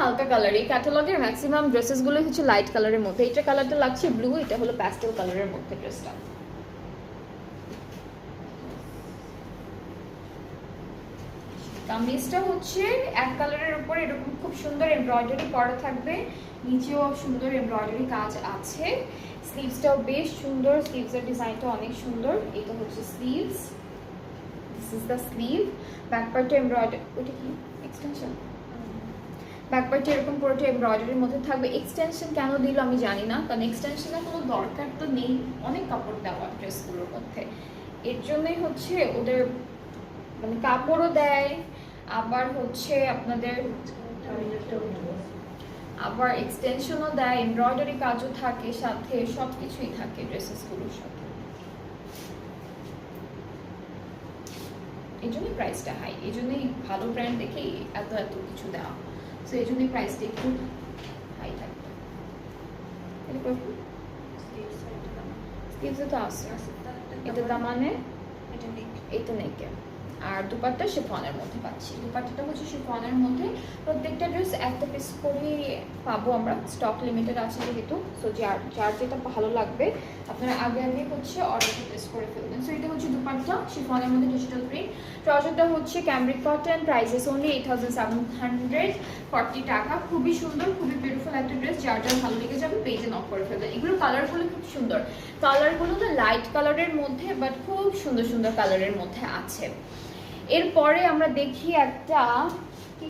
হালকা কালার। এই ক্যাটালগের ম্যাক্সিমাম ড্রেসেসগুলো হচ্ছে লাইট কালারের মধ্যে। এটা কালারটা লাগছে ব্লু, এটা হলো প্যাস্টেল কালারের মধ্যে ড্রেসটা। কামিজটা হচ্ছে এক কালারের উপর এরকম খুব সুন্দর এমব্রয়ডারি করা থাকবে, নিচেও সুন্দর এমব্রয়ডারি কাজ আছে। স্লিভসটাও বেশ সুন্দর, স্লিভসের ডিজাইনটা অনেক সুন্দর। এটা হচ্ছে sleeves, this is the sleeve. Back পার্টটা এমব্রয়ডারি, ওইটা কি এক্সটেনশন? ব্যাক পার্টটা এরকম পুরোটা এমব্রয়ডারির মধ্যে থাকবে। এক্সটেনশন কেন দিল আমি জানি না, কারণ এক্সটেনশনের কোনো দরকার তো নেই, অনেক কাপড় দেওয়া ড্রেসগুলোর মধ্যে। এর জন্যই হচ্ছে ওদের মানে কাপড়ও দেয়, আবার হচ্ছে আপনাদের আবার এক্সটেনশনও দেয়, এমব্রয়ডারি কাজও থাকে সাথে, সব কিছুই থাকে ড্রেসেসগুলোর সাথে। এই জন্যই প্রাইসটা হাই, এই জন্যই ভালো ব্র্যান্ড দেখেই এত এত কিছু দেওয়া, সো এই জন্যই প্রাইসটা একটু হাই থাকে। স্লিভসে তো আছে, এটা দামানে, এটা নেকে। আর দুপাট্টা শিফনের মধ্যে পাচ্ছি। দুপাট্টাটা হচ্ছে শিফনের মধ্যে। প্রত্যেকটা ড্রেস একটা পিস করে পাবো আমরা, স্টক লিমিটেড আছে যেহেতু। সো যার যেটা ভালো লাগবে আপনারা আগে আগে হচ্ছে অর্ডারটা প্লেস করে ফেলবেন। সো এটা হচ্ছে দুপাট্টা শিফনের মধ্যে ডিজিটাল প্রিন্ট। ট্রাউজারটা হচ্ছে ক্যামব্রিক কটন, প্রাইসেস অনলি 8740 টাকা। খুবই সুন্দর, খুবই বিউটিফুল একটা ড্রেস। যার ভালো লেগে যাবে পেজে নক করে ফেলবেন। এগুলো কালারগুলো খুব সুন্দর, কালারগুলো না লাইট কালারের মধ্যে বাট খুব সুন্দর সুন্দর কালারের মধ্যে আছে। এরপরে আমরা দেখি একটা